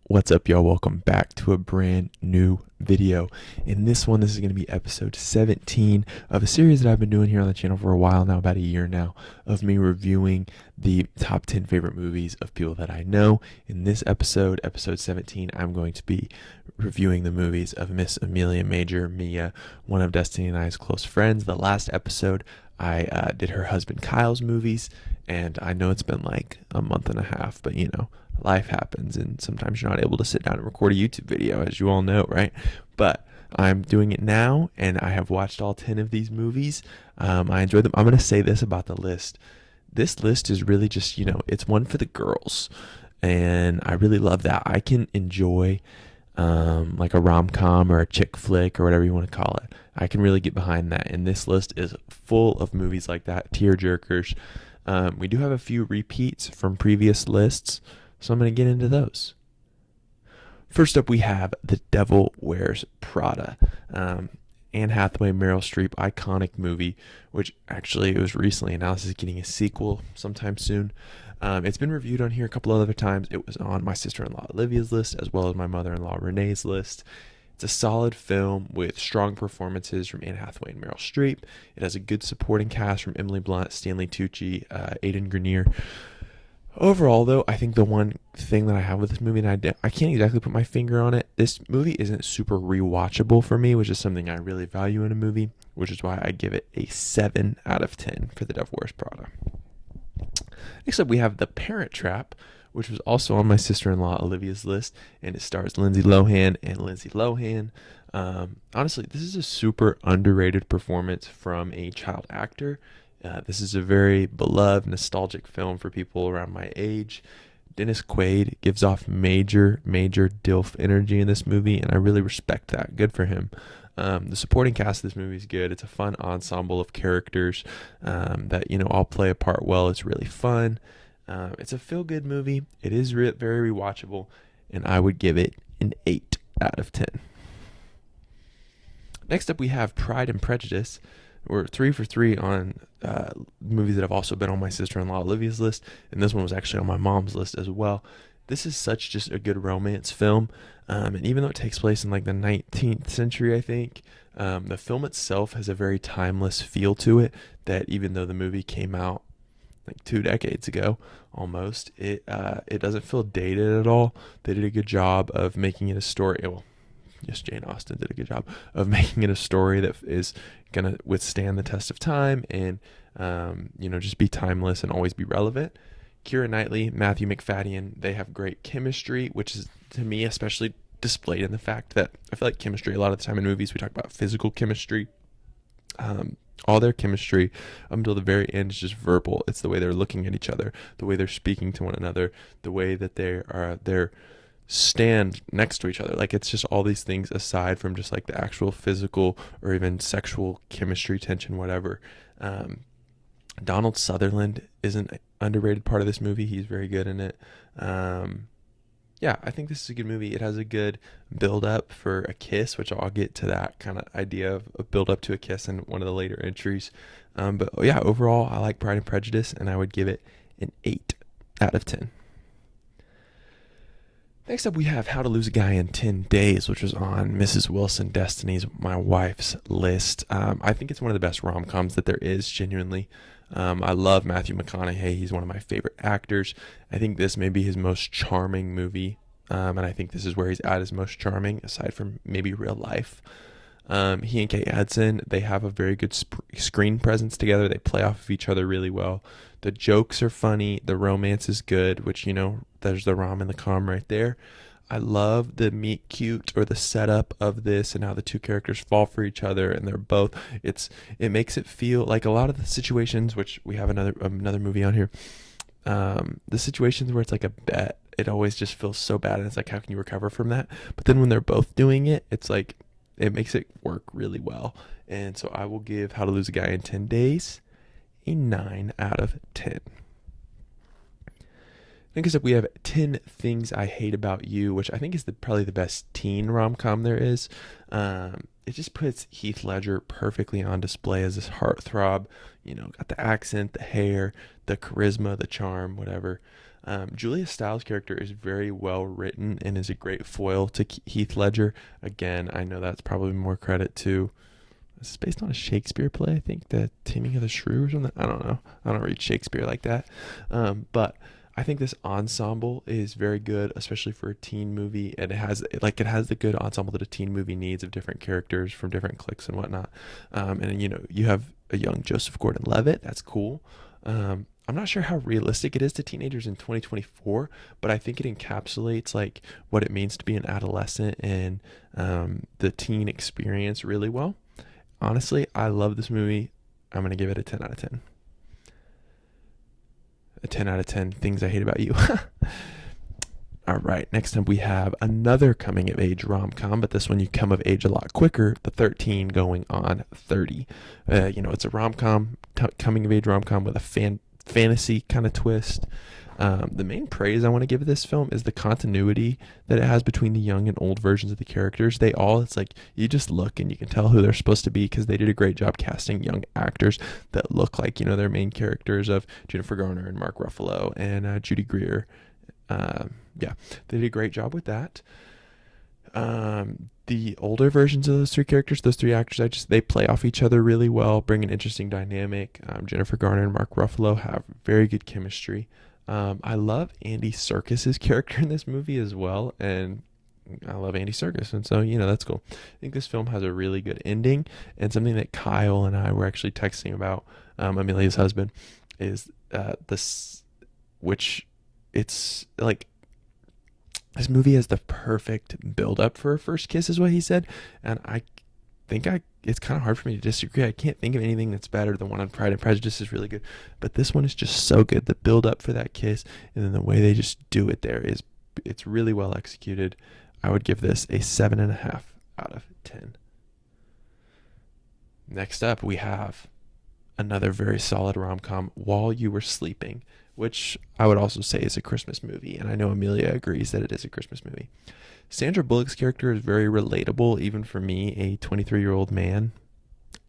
What's up, y'all? Welcome back to a brand new video. In this one, this is going to be episode 17 of a series that I've been doing here on the channel for a while now, about a year now, of me reviewing the top 10 favorite movies of people that I know. In this episode, episode 17, I'm going to be reviewing the movies of Miss Amelia Major, Mia, one of Destiny and I's close friends. The last episode, I did her husband Kyle's movies, and I know it's been like a month and a half, but life happens and sometimes you're not able to sit down and record a YouTube video, as you all know, right? But I'm doing it now, and I have watched all 10 of these movies. I enjoyed them. I'm going to say this about the list. This list is really just, it's one for the girls, and I really love that. I can enjoy like a rom-com or a chick flick or whatever you want to call it. I can really get behind that, and this list is full of movies like that, tear jerkers. We do have a few repeats from previous lists, so I'm going to get into those. First up, we have The Devil Wears Prada. Anne Hathaway, Meryl Streep, iconic movie, which actually it was recently announced is getting a sequel sometime soon. It's been reviewed on here a couple other times. It was on my sister-in-law Olivia's list, as well as my mother-in-law Renee's list. It's a solid film with strong performances from Anne Hathaway and Meryl Streep. It has a good supporting cast from Emily Blunt, Stanley Tucci, Aidan Grenier. Overall, though, I think the one thing that I have with this movie, and I can't exactly put my finger on it, this movie isn't super rewatchable for me, which is something I really value in a movie, which is why I give it a 7 out of 10 for The Devil Wears Prada. Next up, we have The Parent Trap, which was also on my sister-in-law Olivia's list, and it stars Lindsay Lohan and Lindsay Lohan. Honestly, this is a super underrated performance from a child actor. This is a very beloved, nostalgic film for people around my age. Dennis Quaid gives off major DILF energy in this movie, and I really respect that. Good for him. The supporting cast of this movie is good. It's a fun ensemble of characters that all play a part well. It's really fun. It's a feel-good movie. It is very rewatchable, and I would give it an 8 out of 10. Next up, we have Pride and Prejudice. We're 3 for 3 on movies that have also been on my sister-in-law Olivia's list, and this one was actually on my mom's list as well. This is such just a good romance film, and even though it takes place in like the 19th century, I think, the film itself has a very timeless feel to it, that even though the movie came out like 2 decades ago almost, it doesn't feel dated at all. They did a good job of making it a story. Well, yes, Jane Austen did a good job of making it a story that is going to withstand the test of time and, just be timeless and always be relevant. Keira Knightley, Matthew McFadden, they have great chemistry, which is, to me, especially displayed in the fact that I feel like chemistry, a lot of the time in movies, we talk about physical chemistry. All their chemistry up until the very end is just verbal. It's the way they're looking at each other, the way they're speaking to one another, the way that they're stand next to each other. Like, it's just all these things aside from just like the actual physical or even sexual chemistry, tension, whatever. Donald Sutherland is an underrated part of this movie. He's very good in it. I think this is a good movie. It has a good build up for a kiss, which I'll get to that kind of idea of a build up to a kiss in one of the later entries. Overall, I like Pride and Prejudice, and I would give it an 8 out of 10. Next up, we have How to Lose a Guy in 10 Days, which was on Mrs. Wilson Destiny's, my wife's list. I think it's one of the best rom-coms that there is, genuinely. I love Matthew McConaughey. He's one of my favorite actors. I think this may be his most charming movie, and I think this is where he's at his most charming, aside from maybe Real Life. He and Kate Hudson, they have a very good screen presence together. They play off of each other really well. The jokes are funny. The romance is good, which, there's the rom and the com right there. I love the meet cute, or the setup of this, and how the two characters fall for each other, and they're both, it makes it feel like a lot of the situations, which we have another movie on here, the situations where it's like a bet, it always just feels so bad, and it's like, how can you recover from that? But then when they're both doing it, it's like, it makes it work really well. And so I will give How to Lose a Guy in 10 Days a 9 out of 10. Next up, we have 10 Things I Hate About You, which I think is probably the best teen rom-com there is. It just puts Heath Ledger perfectly on display as this heartthrob. Got the accent, the hair, the charisma, the charm, whatever. Julia Stiles' character is very well written and is a great foil to Heath Ledger. Again, I know that's probably more credit to. It's based on a Shakespeare play, I think, The Taming of the Shrew or something. I don't know. I don't read Shakespeare like that. But I think this ensemble is very good, especially for a teen movie. And it has the good ensemble that a teen movie needs of different characters from different cliques and whatnot. And you have a young Joseph Gordon-Levitt. That's cool. I'm not sure how realistic it is to teenagers in 2024, but I think it encapsulates like what it means to be an adolescent and the teen experience really well. Honestly, I love this movie. I'm going to give it a 10 out of 10. A 10 out of 10 things I hate about you. All right, next up we have another coming of age rom-com, but this one you come of age a lot quicker, the 13 going on 30. It's a rom-com, coming of age rom-com with a fantasy kind of twist. The main praise I want to give this film is the continuity that it has between the young and old versions of the characters. It's like you just look and you can tell who they're supposed to be because they did a great job casting young actors that look like, their main characters of Jennifer Garner and Mark Ruffalo and Judy Greer. They did a great job with that. The older versions of those three characters, those three actors, they play off each other really well, bring an interesting dynamic. Jennifer Garner and Mark Ruffalo have very good chemistry. I love Andy Serkis's character in this movie as well, and I love Andy Serkis, and so that's cool. I think this film has a really good ending, and something that Kyle and I were actually texting about, Amelia's husband, is which it's like this movie has the perfect build up for a first kiss, is what he said, and I think it's kind of hard for me to disagree. I can't think of anything that's better than one on Pride and Prejudice is really good, but this one is just so good. The build up for that kiss and then the way they just do it it's really well executed. I would give this a 7.5 out of 10. Next up, we have another very solid rom-com, While You Were Sleeping, which I would also say is a Christmas movie, and I know Amelia agrees that it is a Christmas movie. Sandra Bullock's character is very relatable, even for me, a 23-year-old man.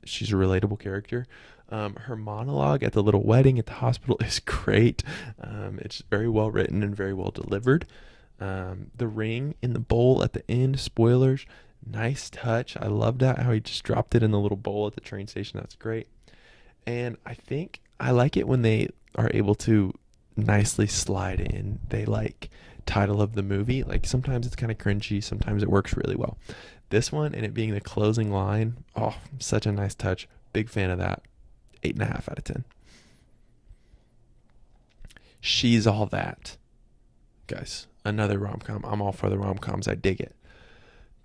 She's a relatable character. Her monologue at the little wedding at the hospital is great. It's very well written and very well delivered. The ring in the bowl at the end, spoilers, nice touch. I love that, how he just dropped it in the little bowl at the train station. That's great. And I think I like it when they are able to nicely slide in title of the movie. Like sometimes it's kind of cringy, sometimes it works really well. This one, and it being the closing line, such a nice touch. Big fan of that. 8.5 out of 10. She's All That, guys, another rom-com. I'm all for the rom-coms. I dig it.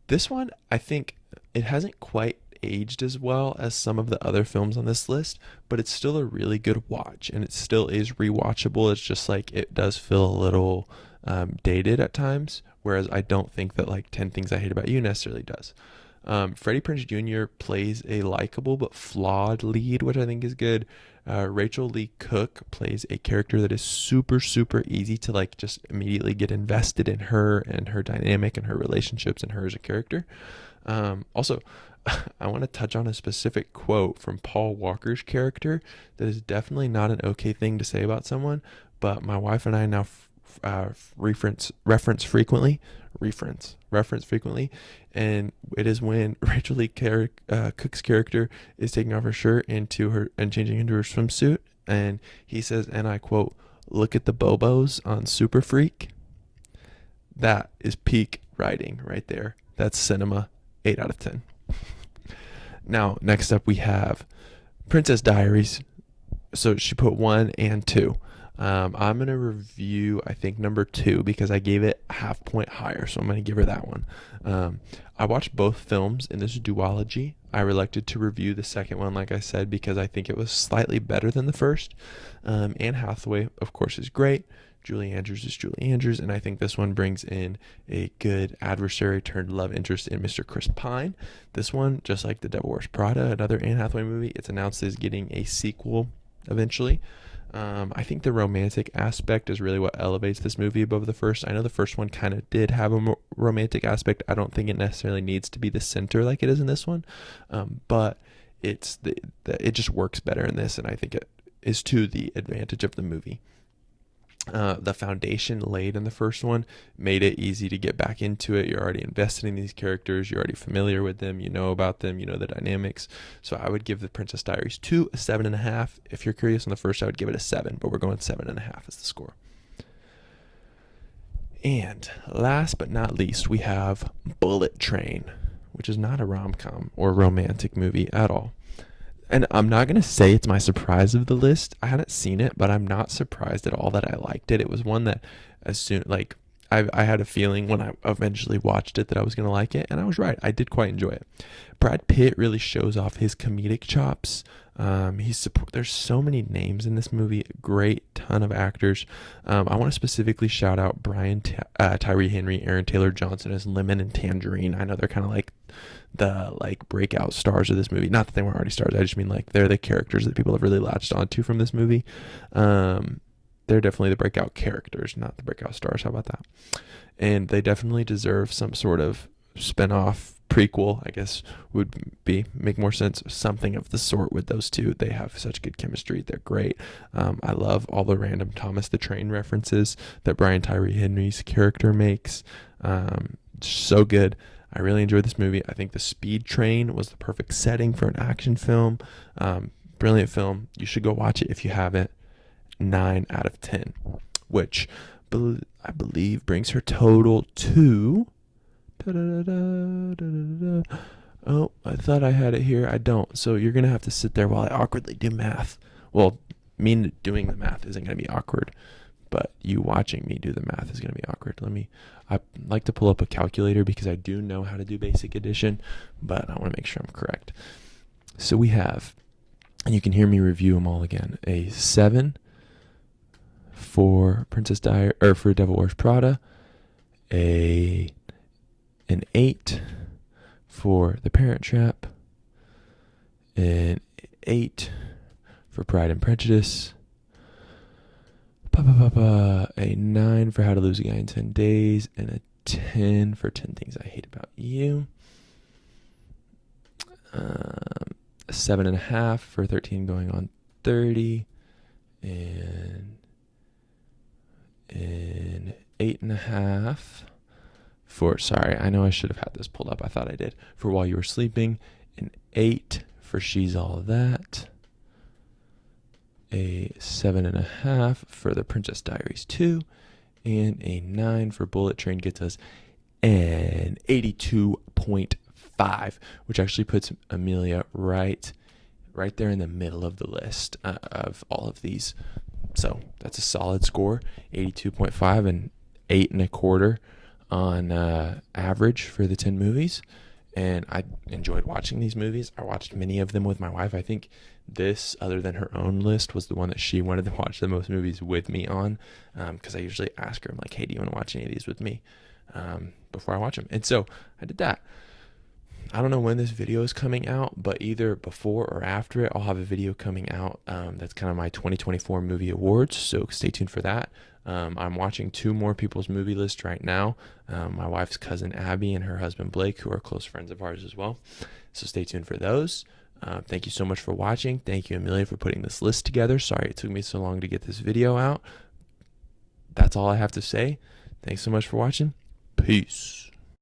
This one, I think it hasn't quite aged as well as some of the other films on this list, but it's still a really good watch, and it still is rewatchable. It's just like it does feel a little dated at times, whereas I don't think that 10 Things I Hate About You necessarily does. Freddie Prinze Jr. plays a likable but flawed lead, which I think is good. Rachel Lee Cook plays a character that is super, super easy to just immediately get invested in her and her dynamic and her relationships and her as a character. Also, I want to touch on a specific quote from Paul Walker's character that is definitely not an okay thing to say about someone, but my wife and I now reference frequently, and it is when Rachel Lee Cook's character is taking off her shirt and changing into her swimsuit, and he says, and I quote, "Look at the bobos on Super Freak." That is peak writing right there. That's cinema. 8 out of 10. Now, next up we have Princess Diaries. So she put 1 and 2. I'm going to review, I think, number 2 because I gave it a half point higher. So I'm going to give her that one. I watched both films in this duology. I elected to review the second one, like I said, because I think it was slightly better than the first. Anne Hathaway, of course, is great. Julie Andrews is Julie Andrews, and I think this one brings in a good adversary turned love interest in Mr. Chris Pine. This one, just like The Devil Wears Prada, another Anne Hathaway movie, it's announced as getting a sequel eventually. I think the romantic aspect is really what elevates this movie above the first. I know the first one kind of did have a romantic aspect. I don't think it necessarily needs to be the center like it is in this one, but it just works better in this, and I think it is to the advantage of the movie. The foundation laid in the first one made it easy to get back into it. You're already invested in these characters. You're already familiar with them. You know about them. You know the dynamics. So I would give the Princess Diaries 2 a 7.5. If you're curious on the first, I would give it a 7, but we're going 7.5 as the score. And last but not least, we have Bullet Train, which is not a rom-com or romantic movie at all. And I'm not going to say it's my surprise of the list. I hadn't seen it, but I'm not surprised at all that I liked it. It was one that as soon, like, I had a feeling when I eventually watched it that I was going to like it, and I was right. I did quite enjoy it. Brad Pitt really shows off his comedic chops. There's so many names in this movie. Great ton of actors. I want to specifically shout out Tyree Henry, Aaron Taylor Johnson as Lemon and Tangerine. I know they're kind of like the breakout stars of this movie. Not that they weren't already stars. I just mean like they're the characters that people have really latched onto from this movie. They're definitely the breakout characters, not the breakout stars. How about that? And they definitely deserve some sort of spinoff prequel, I guess would make more sense. Something of the sort with those two. They have such good chemistry. They're great. I love all the random Thomas the Train references that Brian Tyree Henry's character makes. So good. I really enjoyed this movie. I think The Speed Train was the perfect setting for an action film. Brilliant film. You should go watch it if you haven't. 9 out of 10, which I believe brings her total to... Oh, I thought I had it here. I don't. So you're going to have to sit there while I awkwardly do math. Well, me doing the math isn't going to be awkward, but you watching me do the math is going to be awkward. I like to pull up a calculator because I do know how to do basic addition, but I want to make sure I'm correct. So we have, and you can hear me review them all again, a 7 for for Devil Wears Prada, an 8 for The Parent Trap, an 8 for Pride and Prejudice, a 9 for How to Lose a Guy in 10 Days, and a 10 for 10 Things I Hate About You, a 7.5 for 13 Going on 30, and an 8.5 for, sorry, I know I should have had this pulled up. I thought I did. For While You Were Sleeping, an 8 for She's All That, a 7.5 for The Princess Diaries 2, and a 9 for Bullet Train gets us an 82.5, which actually puts Amelia right there in the middle of the list of all of these. So that's a solid score, 82.5 and 8.25 on average for the 10 movies. And I enjoyed watching these movies. I watched many of them with my wife. I think this, other than her own list, was the one that she wanted to watch the most movies with me on, because I usually ask her, I'm like, hey, do you want to watch any of these with me before I watch them? And so I did that. I don't know when this video is coming out, but either before or after it, I'll have a video coming out. That's kind of my 2024 movie awards, so stay tuned for that. I'm watching 2 more people's movie lists right now. My wife's cousin Abby and her husband Blake, who are close friends of ours as well. So stay tuned for those. Thank you so much for watching. Thank you, Amelia, for putting this list together. Sorry it took me so long to get this video out. That's all I have to say. Thanks so much for watching. Peace.